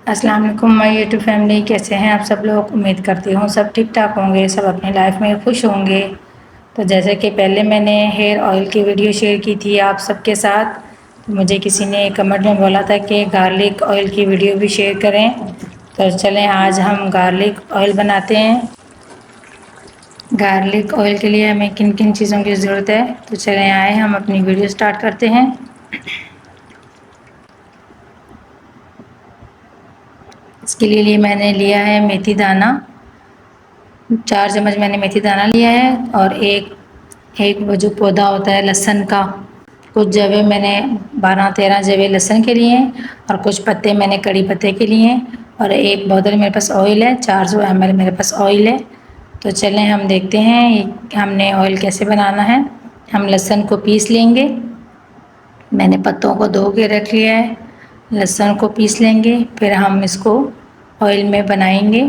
السلام علیکم مائی YouTube family, کیسے ہیں آپ سب لوگ؟ امید کرتی ہوں سب ٹھیک ٹھاک ہوں گے، سب اپنی لائف میں خوش ہوں گے۔ تو جیسے کہ پہلے میں نے ہیئر آئل کی ویڈیو شیئر کی تھی آپ سب کے ساتھ، تو مجھے کسی نے کمنٹ میں بولا تھا کہ گارلک آئل کی ویڈیو بھی شیئر کریں، تو چلیں آج ہم گارلک آئل بناتے ہیں۔ گارلک آئل کے لیے ہمیں کن کن چیزوں کی ضرورت ہے، تو چلیں آئے ہم اپنی ویڈیو سٹارٹ کرتے ہیں۔ اس کے لیے میں نے لیا ہے میتھی دانہ، 4 چمچ میں نے میتھی دانہ لیا ہے، اور ایک وہ جو پودا ہوتا ہے لہسن کا، کچھ جوے میں نے 12-13 جوے لہسن کے لیے ہیں، اور کچھ پتے میں نے کڑی پتے کے لیے ہیں، اور ایک بوتل میرے پاس آئل ہے، 400 ml میرے پاس آئل ہے۔ تو چلیں ہم دیکھتے ہیں ہم نے آئل کیسے بنانا ہے۔ ہم لہسن کو پیس لیں گے، میں نے پتوں کو دھو کے رکھ لیا ہے، لہسن کو پیس لیں گے، پھر ہم اس کو آئل میں بنائیں گے۔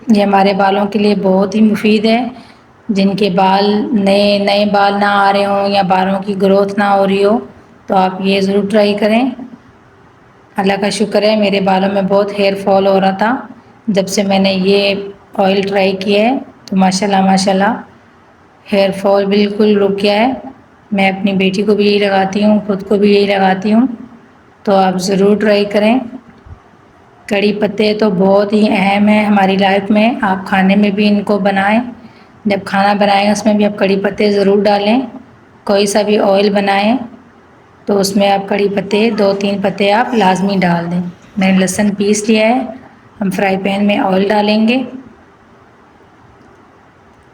یہ ہمارے بالوں کے لیے بہت ہی مفید ہے، جن کے بال نئے بال نہ آ رہے ہوں یا بالوں کی گروتھ نہ ہو رہی ہو، تو آپ یہ ضرور ٹرائی کریں۔ اللہ کا شکر ہے میرے بالوں میں بہت ہیئر فال ہو رہا تھا، جب سے میں نے یہ آئل ٹرائی کیا ہے تو ماشاءاللہ ہیئر فال بالکل رک گیا ہے۔ میں اپنی بیٹی کو بھی یہی لگاتی ہوں، خود کو بھی یہی لگاتی ہوں، تو آپ ضرور ٹرائی کریں۔ کڑی پتے تو بہت ہی اہم ہے ہماری لائف میں، آپ کھانے میں بھی ان کو بنائیں، جب کھانا بنائیں اس میں بھی آپ کڑی پتے ضرور ڈالیں۔ کوئی سا بھی آئل بنائیں تو اس میں آپ کڑی پتے 2-3 پتے آپ لازمی ڈال دیں۔ میں نے لہسن پیس لیا ہے، ہم فرائی پین میں آئل ڈالیں گے،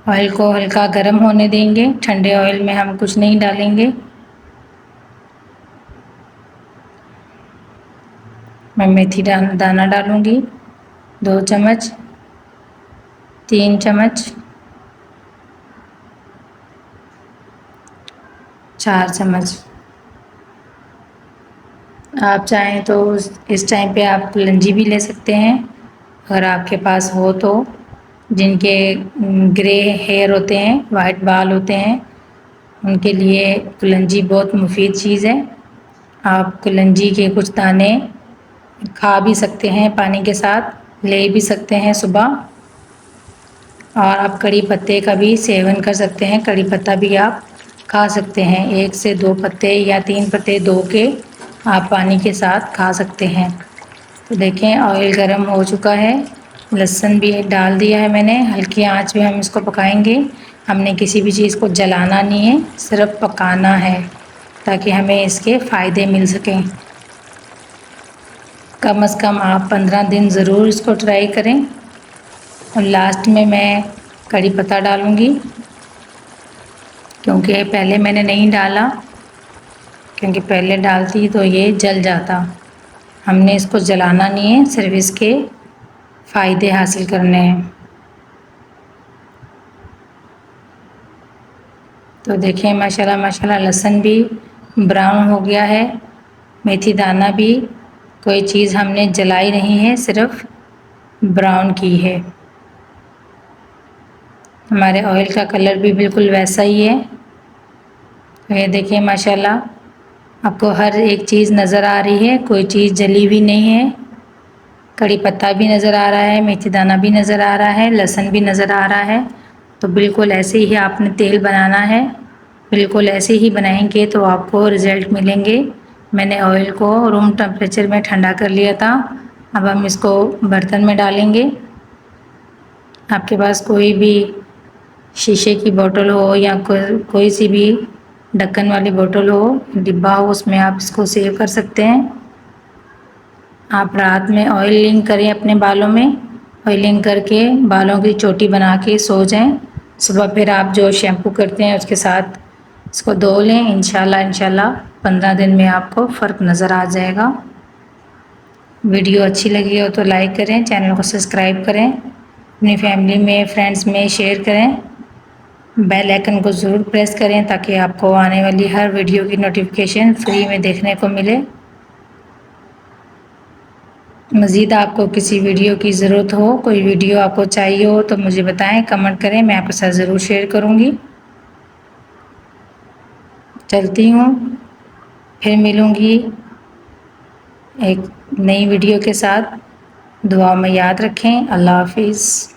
آئل کو ہلکا گرم ہونے دیں گے، ٹھنڈے آئل میں ہم کچھ نہیں ڈالیں گے۔ میں میتھی دانہ ڈالوں گی 2 چمچ، 3 چمچ، 4 چمچ۔ آپ چاہیں تو اس ٹائم پہ آپ کلنجی بھی لے سکتے ہیں، اگر آپ کے پاس ہو تو۔ جن کے گرے ہیئر ہوتے ہیں، وائٹ بال ہوتے ہیں، ان کے لیے کلنجی بہت مفید چیز ہے۔ آپ کلنجی کے کچھ دانے کھا بھی سکتے ہیں، پانی کے ساتھ لے بھی سکتے ہیں صبح، اور آپ کڑی پتے کا بھی سیون کر سکتے ہیں، کڑی پتہ بھی آپ کھا سکتے ہیں، 1 سے 2 پتے یا 3 پتے دھو کے آپ پانی کے ساتھ کھا سکتے ہیں۔ تو دیکھیں آئل گرم ہو چکا ہے، لہسن بھی ڈال دیا ہے میں نے، ہلکی آنچ میں ہم اس کو پکائیں گے۔ ہم نے کسی بھی چیز کو جلانا نہیں ہے، صرف پکانا ہے تاکہ ہمیں اس کے فائدے مل سکیں۔ کم از کم آپ 15 دن ضرور اس کو ٹرائی کریں۔ اور لاسٹ میں کڑی پتہ ڈالوں گی، کیونکہ پہلے میں نے نہیں ڈالا، کیونکہ پہلے ڈالتی تو یہ جل جاتا۔ ہم نے اس کو جلانا نہیں ہے، صرف اس کے فائدے حاصل کرنے ہیں۔ تو دیکھیں ماشاءاللہ لہسن بھی براؤن ہو گیا ہے، میتھی دانہ بھی کوئی چیز ہم نے جلائی نہیں ہے، صرف براؤن کی ہے۔ ہمارے آئل کا کلر بھی بالکل ویسا ہی ہے۔ یہ دیکھیں ماشاءاللہ آپ کو ہر ایک چیز نظر آ رہی ہے، کوئی چیز جلی بھی نہیں ہے۔ کڑی پتہ بھی نظر آ رہا ہے، میتھی دانہ بھی نظر آ رہا ہے، لہسن بھی نظر آ رہا ہے۔ تو بالکل ایسے ہی آپ نے تیل بنانا ہے، بالکل ایسے ہی بنائیں گے تو آپ کو رزلٹ ملیں گے۔ میں نے آئل کو روم ٹمپریچر میں ٹھنڈا کر لیا تھا، اب ہم اس کو برتن میں ڈالیں گے۔ آپ کے پاس کوئی بھی شیشے کی بوتل ہو یا کوئی سی بھی ڈھکن والی بوتل ہو، ڈبہ ہو، اس میں آپ اس کو سیو کر سکتے ہیں۔ آپ رات میں آئلنگ کریں اپنے بالوں میں، آئلنگ کر کے بالوں کی چوٹی بنا کے سو جائیں، صبح پھر آپ جو شیمپو کرتے ہیں اس کے ساتھ اس کو دھو لیں، انشاءاللہ 15 دن میں آپ کو فرق نظر آ جائے گا۔ ویڈیو اچھی لگی ہو تو لائک کریں، چینل کو سبسکرائب کریں، اپنی فیملی میں فرینڈس میں شیئر کریں، بیل آئکن کو ضرور پریس کریں تاکہ آپ کو آنے والی ہر ویڈیو کی نوٹیفیکیشن فری میں دیکھنے کو ملے۔ مزید آپ کو کسی ویڈیو کی ضرورت ہو، کوئی ویڈیو آپ کو چاہیے ہو تو مجھے بتائیں، کمنٹ کریں، میں آپ کے ساتھ ضرور شیئر کروں گی۔ چلتی ہوں، پھر ملوں گی ایک نئی ویڈیو کے ساتھ، دعا میں یاد رکھیں۔ اللہ حافظ۔